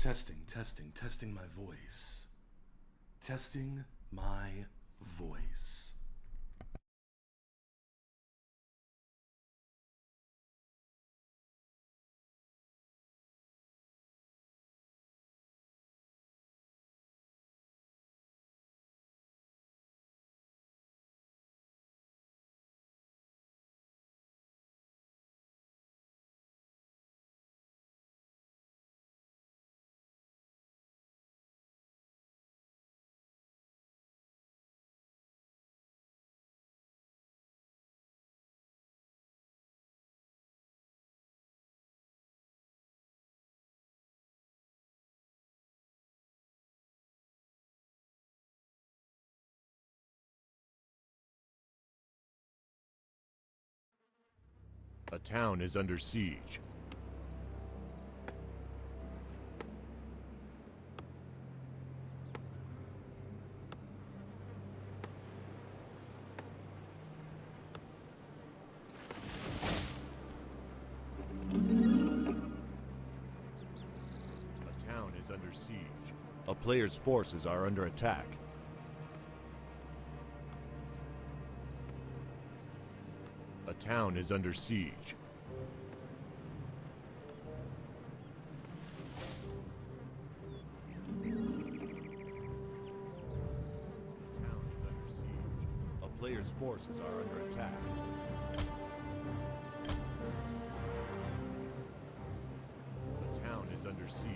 Testing my voice. Testing my voice. A town is under siege. A town is under siege. A player's forces are under attack. A town is under siege. A town is under siege. A player's forces are under attack. A town is under siege.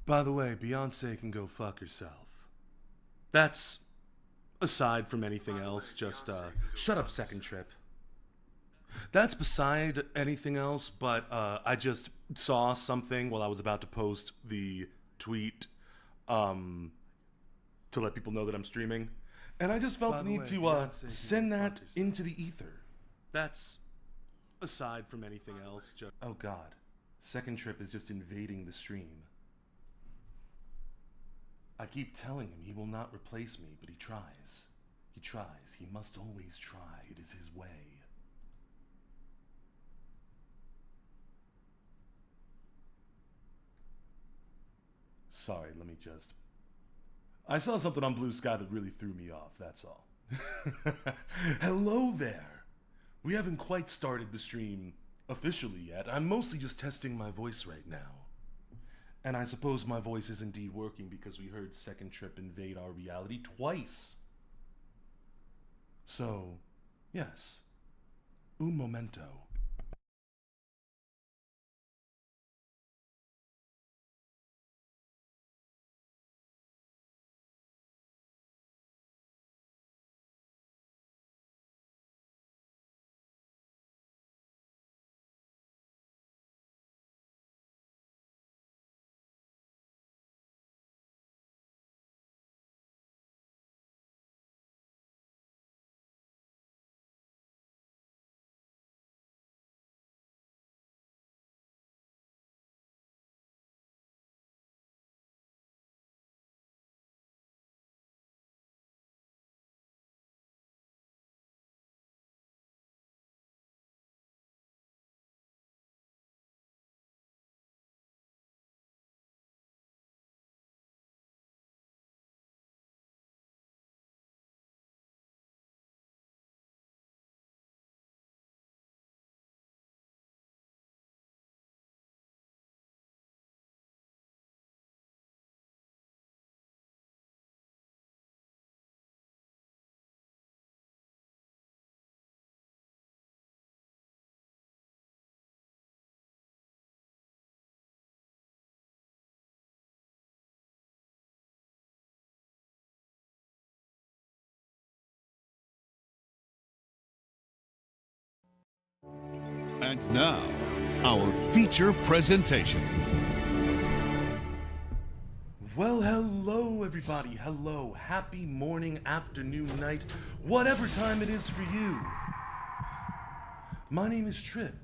By the way, Beyonce can go fuck herself. That's aside from anything else, just, shut up, Second Trip. That's beside anything else, but I just saw something while I was about to post the tweet to let people know that I'm streaming. And I just felt the need to send that into the ether. That's aside from anything else. Oh god. Second Trip is just invading the stream. I keep telling him he will not replace me, but he tries. He tries. He must always try. It is his way. Sorry, let me just... I saw something on Blue Sky that really threw me off, that's all. Hello there! We haven't quite started the stream officially yet. I'm mostly just testing my voice right now. And I suppose my voice is indeed working because we heard Second Trip invade our reality twice. So, yes. Un momento. And now, our feature presentation. Well, hello everybody. Hello. Happy morning, afternoon, night, whatever time it is for you. My name is Trip,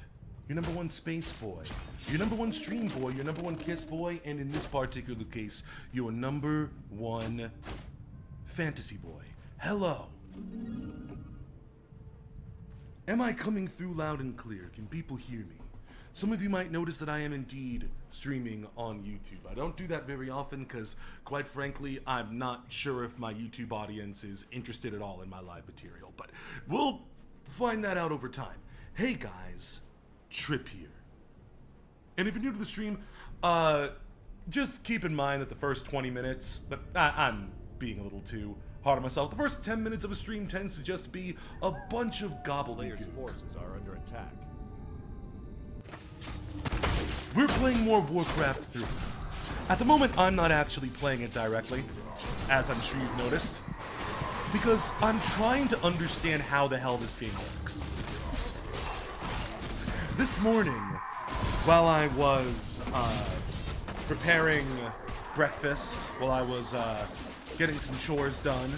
your number one space boy, your number one stream boy, your number one kiss boy, and in this particular case, your number one fantasy boy. Hello. Am I coming through loud and clear? Can people hear me? Some of you might notice that I am indeed streaming on YouTube. I don't do that very often because, quite frankly, I'm not sure if my YouTube audience is interested at all in my live material, but we'll find that out over time. Hey guys, Trip here. And if you're new to the stream, just keep in mind that the first 20 minutes, but I'm being a little too hard on myself. The first 10 minutes of a stream tends to just be a bunch of gobbledygook. Players' forces are under attack. We're playing more Warcraft 3. At the moment, I'm not actually playing it directly, as I'm sure you've noticed, because I'm trying to understand how the hell this game works. This morning, while I was preparing breakfast, while I was getting some chores done,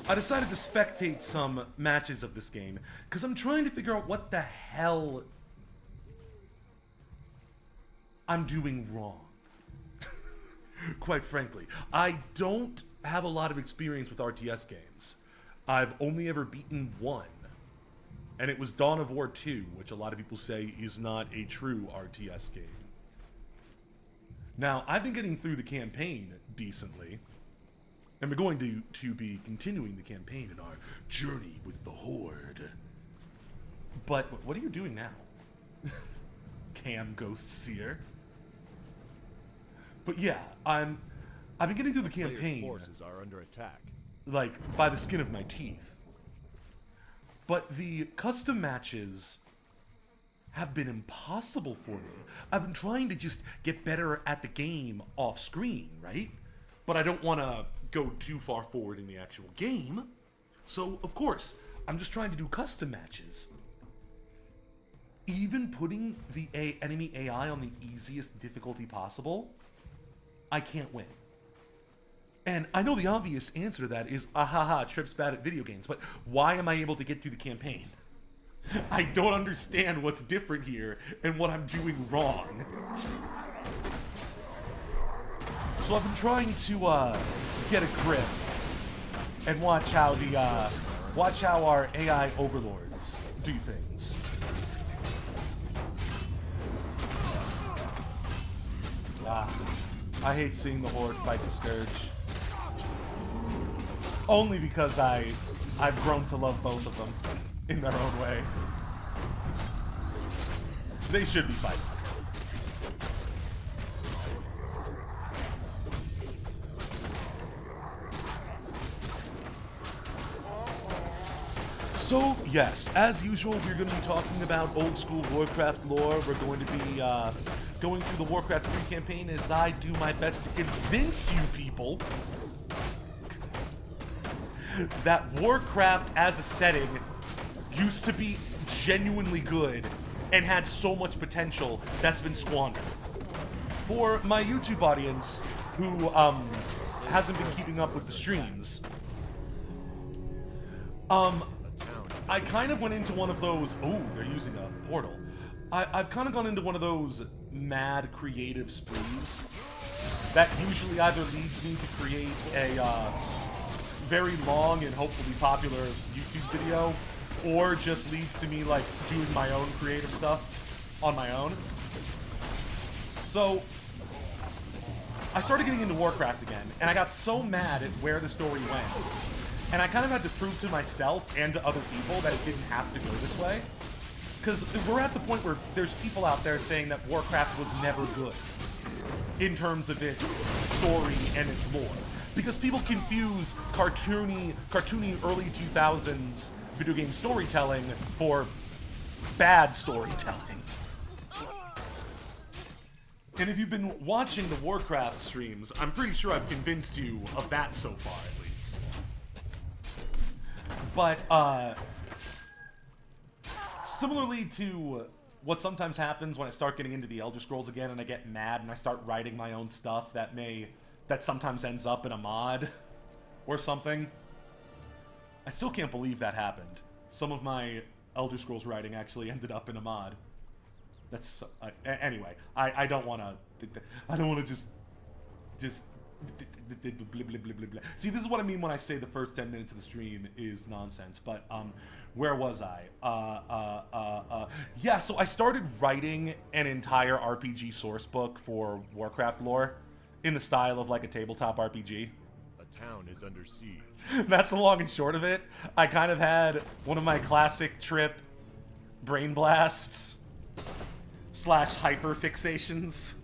I decided to spectate some matches of this game, because I'm trying to figure out what the hell I'm doing wrong. Quite frankly, I don't have a lot of experience with RTS games. I've only ever beaten one, and it was Dawn of War 2, which a lot of people say is not a true RTS game. Now, I've been getting through the campaign decently, and we're going to be continuing the campaign in our journey with the Horde. But what are you doing now? Cam Ghost Seer? But yeah, I've been getting through the campaign, Players' forces are under attack. like, by the skin of my teeth. But the custom matches have been impossible for me. I've been trying to just get better at the game off screen, right? But I don't want to go too far forward in the actual game. So, of course, I'm just trying to do custom matches. Even putting the enemy AI on the easiest difficulty possible, I can't win. And I know the obvious answer to that is, ahaha, Trip's bad at video games, but why am I able to get through the campaign? I don't understand what's different here and what I'm doing wrong. So I've been trying to get a grip and watch how our AI overlords do things. I hate seeing the Horde fight the Scourge. Only because I've grown to love both of them in their own way. They should be fighting. So, yes, as usual, we're going to be talking about old school Warcraft lore. We're going to be going through the Warcraft 3 campaign as I do my best to convince you people that Warcraft as a setting used to be genuinely good and had so much potential that's been squandered. For my YouTube audience who hasn't been keeping up with the streams, I kind of went into one of those, oh, they're using a portal. I've kind of gone into one of those mad creative sprees that usually either leads me to create a very long and hopefully popular YouTube video, or just leads to me like doing my own creative stuff on my own. So I started getting into Warcraft again, and I got so mad at where the story went. And I kind of had to prove to myself and to other people that it didn't have to go this way. Because we're at the point where there's people out there saying that Warcraft was never good in terms of its story and its lore. Because people confuse cartoony early 2000s video game storytelling for bad storytelling. And if you've been watching the Warcraft streams, I'm pretty sure I've convinced you of that so far, at least. But, similarly to what sometimes happens when I start getting into the Elder Scrolls again and I get mad and I start writing my own stuff that sometimes ends up in a mod or something. I still can't believe that happened. Some of my Elder Scrolls writing actually ended up in a mod. That's anyway. I don't want to just blah, blah, blah, blah, blah. See, this is what I mean when I say the first 10 minutes of the stream is nonsense. But where was I? Yeah. So I started writing an entire RPG source book for Warcraft lore in the style of like a tabletop RPG. A town is under siege. That's the long and short of it. I kind of had one of my classic Trip brain blasts / hyper fixations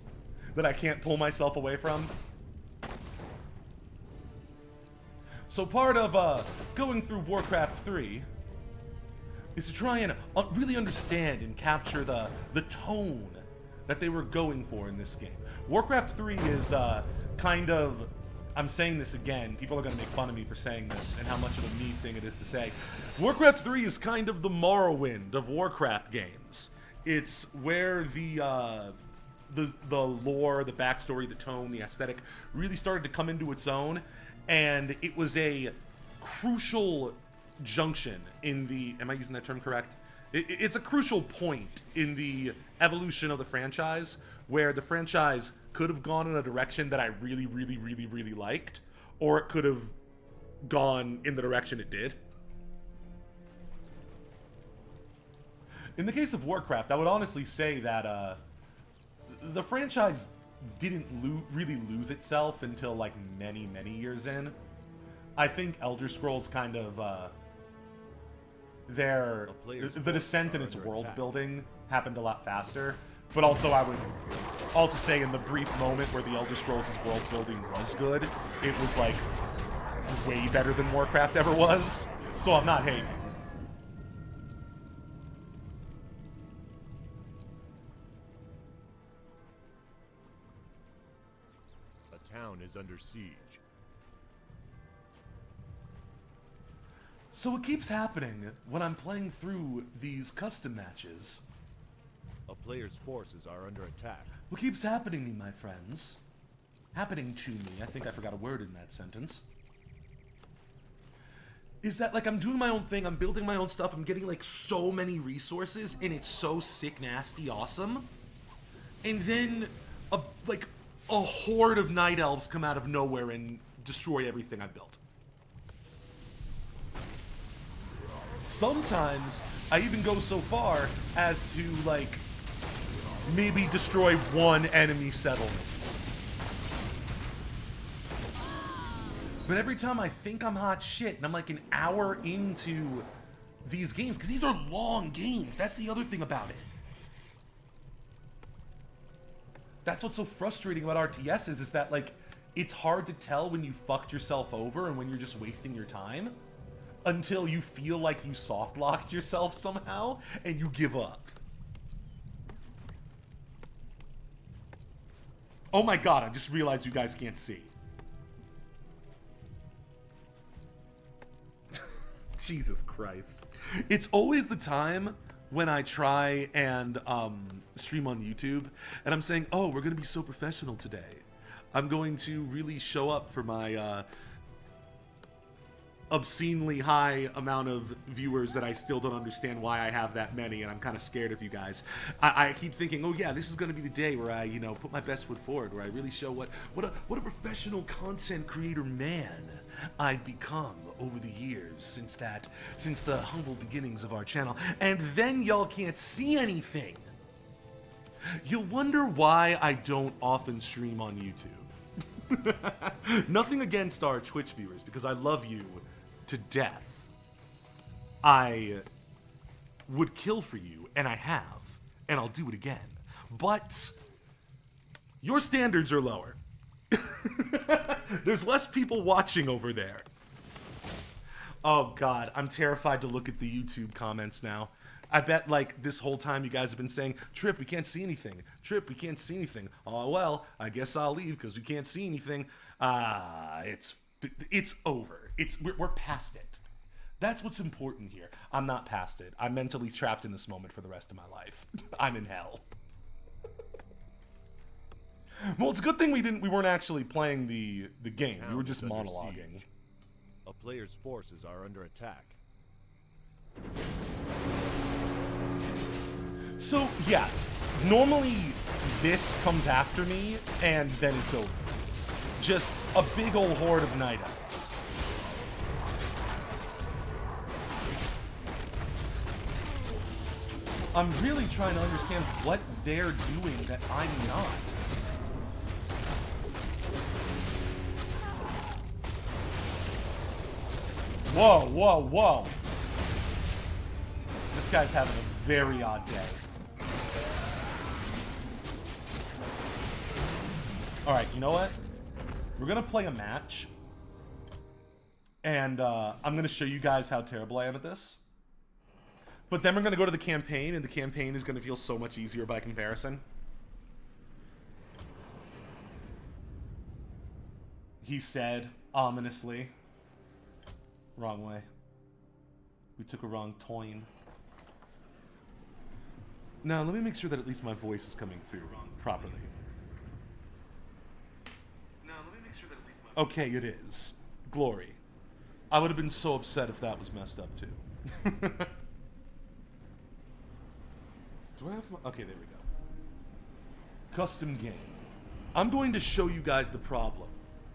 that I can't pull myself away from. So part of going through Warcraft 3 is to try and really understand and capture the tone that they were going for in this game. Warcraft 3 is kind of, I'm saying this again, people are going to make fun of me for saying this and how much of a me thing it is to say. Warcraft 3 is kind of the Morrowind of Warcraft games. It's where the lore, the backstory, the tone, the aesthetic really started to come into its own, and it was a crucial junction in the, am I using that term correct? It's a crucial point in the evolution of the franchise where the franchise could have gone in a direction that I really, really, really, really liked, or it could have gone in the direction it did. In the case of Warcraft, I would honestly say that the franchise didn't really lose itself until like many, many years in. I think Elder Scrolls kind of the descent in its world building happened a lot faster. But also I would also say in the brief moment where the Elder Scrolls' world building was good, it was like way better than Warcraft ever was. So I'm not hating. town is under siege. So what keeps happening when I'm playing through these custom matches? A player's forces are under attack. What keeps happening to me, my friends? Happening to me, I think I forgot a word in that sentence. Is that, like, I'm doing my own thing, I'm building my own stuff, I'm getting, like, so many resources, and it's so sick, nasty, awesome. And then, a horde of night elves come out of nowhere and destroy everything I built. Sometimes, I even go so far as to, like, maybe destroy one enemy settlement. But every time I think I'm hot shit, and I'm like an hour into these games, because these are long games, that's the other thing about it. That's what's so frustrating about RTSs, is that, like, it's hard to tell when you fucked yourself over and when you're just wasting your time, until you feel like you soft-locked yourself somehow, and you give up. Oh my god, I just realized you guys can't see. Jesus Christ. It's always the time when I try and stream on YouTube, and I'm saying, oh, we're going to be so professional today. I'm going to really show up for my obscenely high amount of viewers that I still don't understand why I have that many, and I'm kind of scared of you guys. I keep thinking, oh yeah, this is going to be the day where I, you know, put my best foot forward, where I really show what a professional content creator man I've become over the years since the humble beginnings of our channel. And then y'all can't see anything. You'll wonder why I don't often stream on YouTube. Nothing against our Twitch viewers, because I love you to death. I would kill for you, and I have, and I'll do it again. But your standards are lower. There's less people watching over there. Oh god, I'm terrified to look at the YouTube comments now. I bet, like, this whole time you guys have been saying, Trip, we can't see anything. Trip, we can't see anything. Oh, well, I guess I'll leave because we can't see anything. It's over. We're past it. That's what's important here. I'm not past it. I'm mentally trapped in this moment for the rest of my life. I'm in hell. Well, it's a good thing we weren't actually playing the game. We were just monologuing. Siege. A player's forces are under attack. So, yeah, normally this comes after me, and then it's over. Just a big old horde of night elves. I'm really trying to understand what they're doing that I'm not. Whoa, whoa, whoa. This guy's having a very odd day. Alright, you know what? We're gonna play a match. And I'm gonna show you guys how terrible I am at this. But then we're gonna go to the campaign, and the campaign is gonna feel so much easier by comparison. He said, ominously. Wrong way. We took a wrong turn. Now, let me make sure that at least my voice is coming through properly. Okay, it is. Glory. I would have been so upset if that was messed up, too. Do I have my... Okay, there we go. Custom game. I'm going to show you guys the problem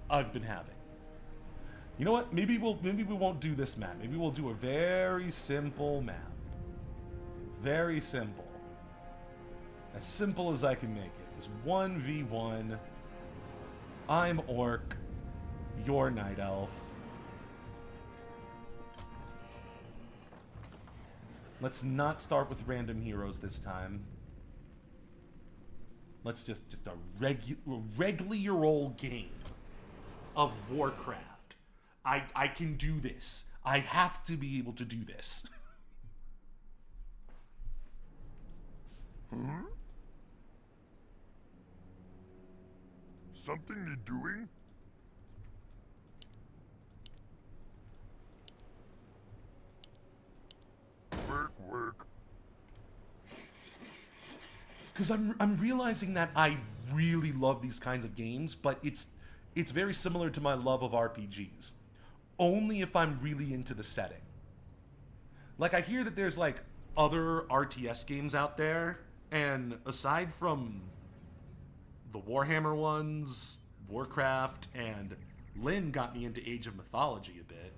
I've been having. You know what? Maybe we won't do this map. Maybe we'll do a very simple map. Very simple. As simple as I can make it. Just 1v1. I'm Orc. You're Night Elf. Let's not start with random heroes this time. Let's just a regular old game of Warcraft. I can do this. I have to be able to do this. Something need doing? Work. Because I'm realizing that I really love these kinds of games, but it's very similar to my love of RPGs. Only if I'm really into the setting. Like, I hear that there's, like, other RTS games out there, and aside from the Warhammer ones, Warcraft, and Lynn got me into Age of Mythology a bit,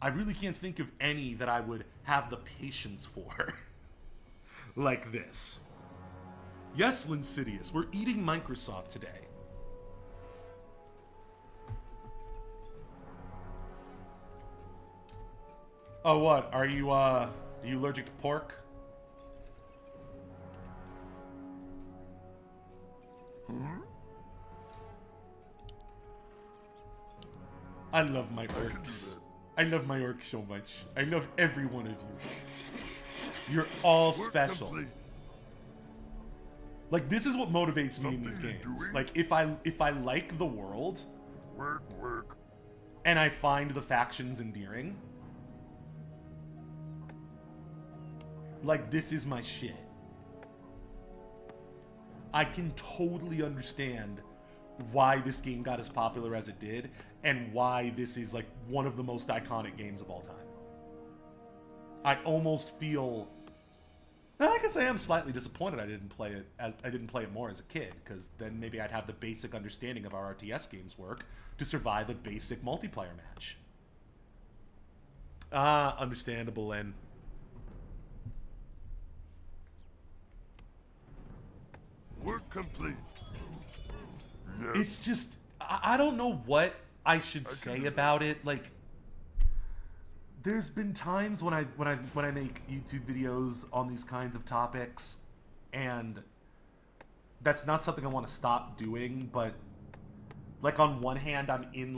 I really can't think of any that I would have the patience for. Like this. Yes, Linsidious, we're eating Microsoft today. Oh, what? Are you allergic to pork? I love my orcs. I love my orcs so much. I love every one of you. You're all special. Complete. Like, this is what motivates me in Something these you're games. doing? Like, if I like the world Work. and I find the factions endearing, like, this is my shit. I can totally understand why this game got as popular as it did, and why this is, like, one of the most iconic games of all time. I almost feel... I guess I am slightly disappointed I didn't play it more as a kid, because then maybe I'd have the basic understanding of how RTS games work to survive a basic multiplayer match. Understandable, Len. Work complete. Yes. It's just, I don't know what I should can say do that. about it. Like, there's been times when I make YouTube videos on these kinds of topics, and that's not something I want to stop doing. But, like, on one hand, I'm in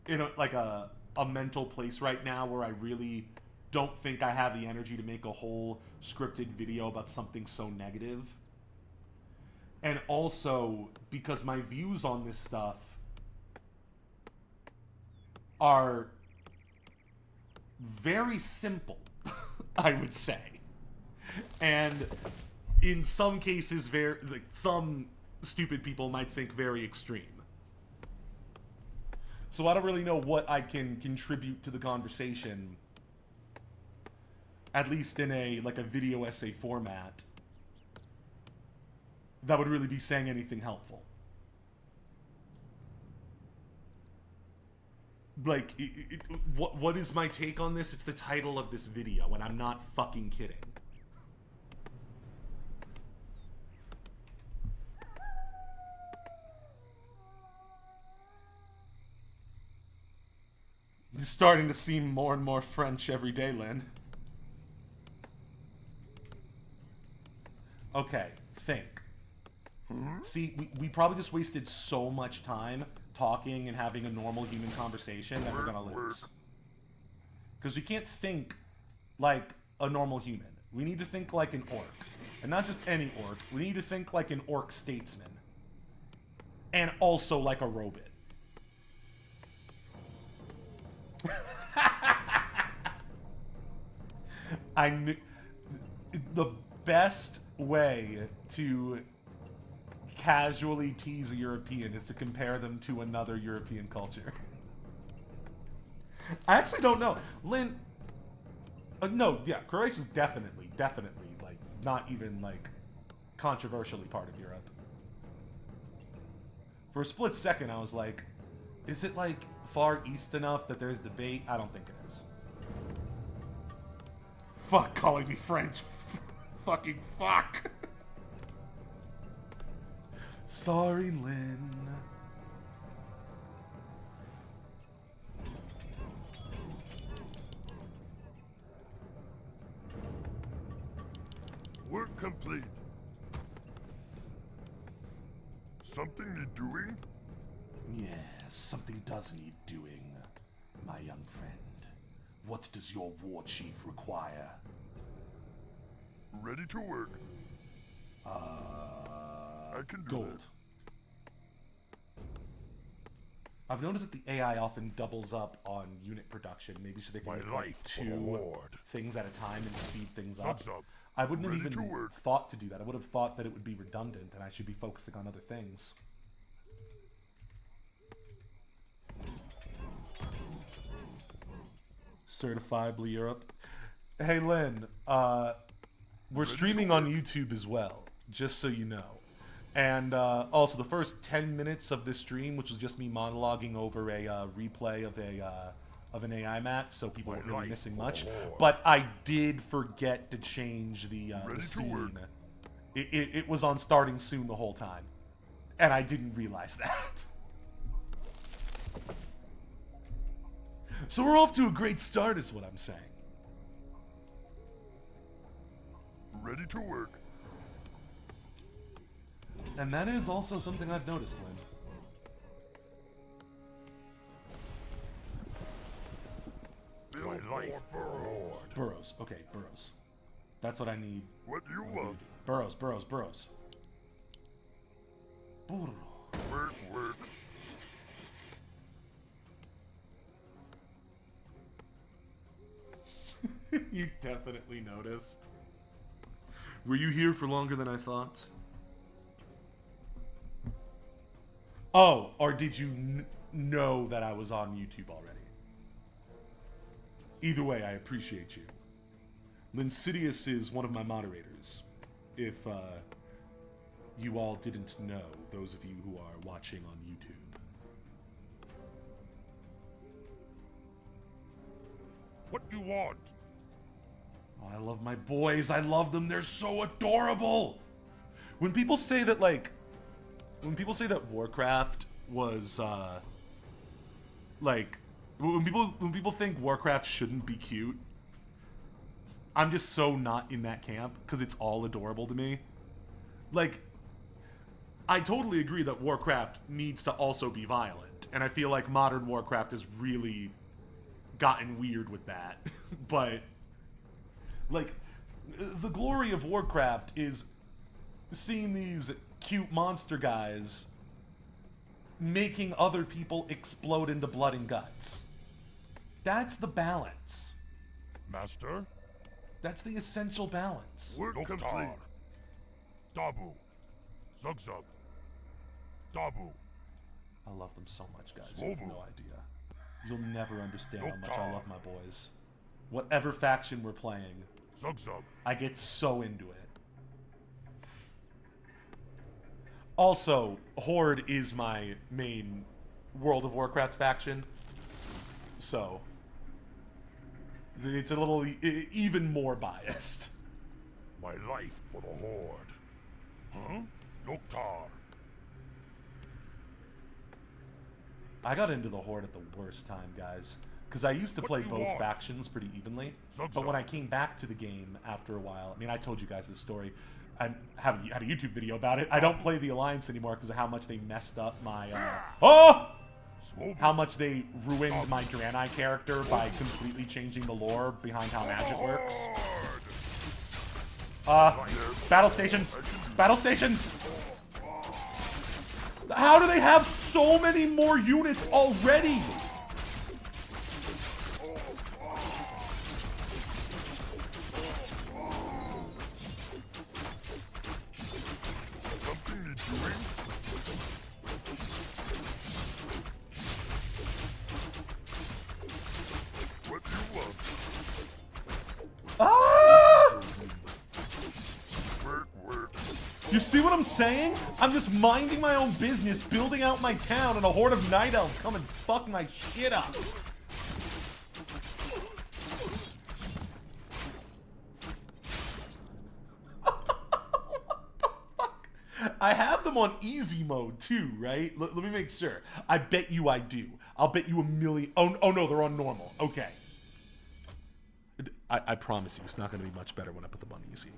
a mental place right now where I really don't think I have the energy to make a whole scripted video about something so negative. And also, because my views on this stuff are very simple, I would say. And in some cases, some stupid people might think very extreme. So I don't really know what I can contribute to the conversation, at least in a video essay format, that would really be saying anything helpful. Like, what is my take on this? It's the title of this video, and I'm not fucking kidding. You're starting to seem more and more French every day, Lynn. Okay, think. See, we probably just wasted so much time talking and having a normal human conversation that we're gonna lose. Because we can't think like a normal human. We need to think like an orc. And not just any orc. We need to think like an orc statesman. And also like a robot. I knew... The best way to casually tease a European is to compare them to another European culture. I actually don't know. Lynn... no, yeah, Croatia's definitely, like, not even, like, controversially part of Europe. For a split second, I was like, is it, like, far east enough that there's debate? I don't think it is. Fuck calling me French. Fucking fuck. Sorry, Lynn. Work complete. Something need doing? Yes, something does need doing, my young friend. What does your war chief require? Ready to work. I can do Gold. I've noticed that the AI often doubles up on unit production, maybe so they can My make life like for the 2 Horde. things at a time and speed things up. Subs up. I wouldn't have Ready to even work. thought to do that. I would have thought that it would be redundant and I should be focusing on other things. Certifiably Europe. Hey Lynn, we're streaming on YouTube as well, just so you know. And also, the first 10 minutes of this stream, which was just me monologuing over a replay of an AI match, so people weren't really missing much. But I did forget to change the scene. It was on starting soon the whole time, and I didn't realize that. So we're off to a great start, is what I'm saying. Ready to work. And that is also something I've noticed, Lynn. Build my life for a Horde. Burrows. Okay, burrows. That's what I need. What do you want? Burrows, burrows, burrows. Burro. Work, work. You definitely noticed. Were you here for longer than I thought? Oh, or did you know that I was on YouTube already? Either way, I appreciate you. Linsidious is one of my moderators. If you all didn't know, those of you who are watching on YouTube. What do you want? Oh, I love my boys. I love them. They're so adorable. When people say that, like, when Warcraft was, like, when people think Warcraft shouldn't be cute, I'm just so not in that camp because it's all adorable to me. Like, I totally agree that Warcraft needs to also be violent, and I feel like modern Warcraft has really gotten weird with that. But, like, the glory of Warcraft is seeing these cute monster guys making other people explode into blood and guts. That's the balance. Master? That's the essential balance. Work complete. Dabu. Zugzug. Dabu. I love them so much, guys. You have no idea. You'll never understand how much I love my boys. Whatever faction we're playing, Zugzug. I get so into it. Also, Horde is my main World of Warcraft faction, so it's a little even more biased. My life for the Horde. Huh? Loktar. I got into the Horde at the worst time, guys, because I used to play both factions pretty evenly, but when I came back to the game after a while, I mean, I told you guys this story, I had a YouTube video about it. I don't play the Alliance anymore because of how much they messed up my, how much they ruined my Draenei character by completely changing the lore behind how magic works. Battle stations! Battle stations! How do they have so many more units already? Something you're doing? What do you want? Ah! Work, work. You see what I'm saying? I'm just minding my own business, building out my town, and a horde of night elves come and fuck my shit up. I have them on easy mode too, right? Let me make sure. I bet you I do. I'll bet you a million. Oh no, they're on normal. Okay. I promise you, it's not going to be much better when I put them on easy.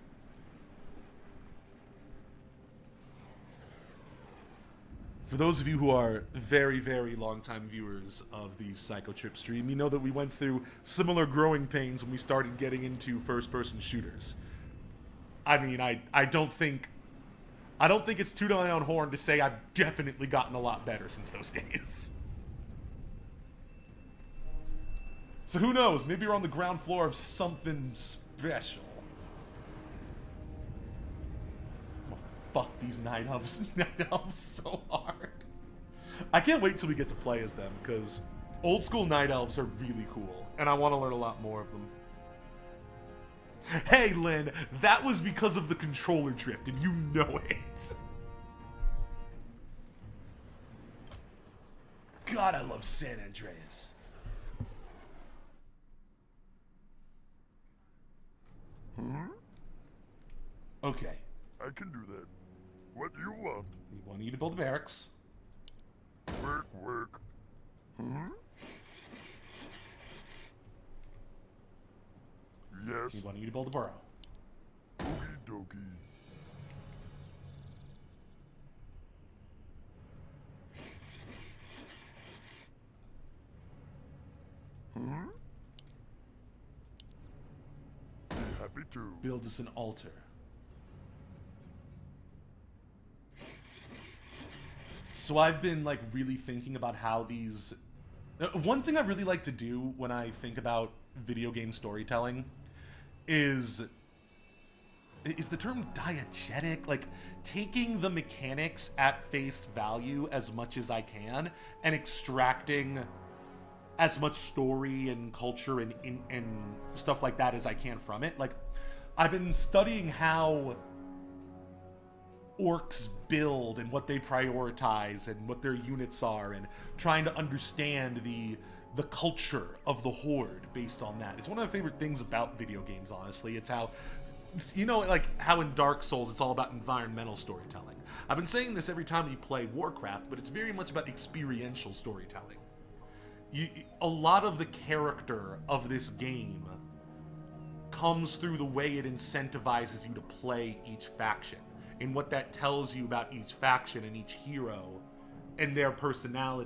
For those of you who are very, very long-time viewers of the Psychotrip stream, you know that we went through similar growing pains when we started getting into first-person shooters. I mean, I don't think it's tooting my own horn to say I've definitely gotten a lot better since those days. So who knows? Maybe you're on the ground floor of something special. I'm gonna fuck these night elves so hard. I can't wait till we get to play as them, because old school night elves are really cool, and I want to learn a lot more of them. Hey, Lynn, that was because of the controller drift, and you know it. God, I love San Andreas. Okay. I can do that. What do you want? We want you to build a barracks. Work. Yes. We want you to build a burrow. Okie dokie. Be happy to. Build us an altar. So I've been like really thinking about how these... one thing I really like to do when I think about video game storytelling is the term diegetic, like taking the mechanics at face value as much as I can and extracting as much story and culture and stuff like that as I can from it. Like, I've been studying how orcs build and what they prioritize and what their units are, and trying to understand the culture of the Horde based on that. It's one of my favorite things about video games, honestly. It's how, you know, like how in Dark Souls it's all about environmental storytelling. I've been saying this every time you play Warcraft, but it's very much about experiential storytelling. A lot of the character of this game comes through the way it incentivizes you to play each faction, and what that tells you about each faction and each hero and their personality.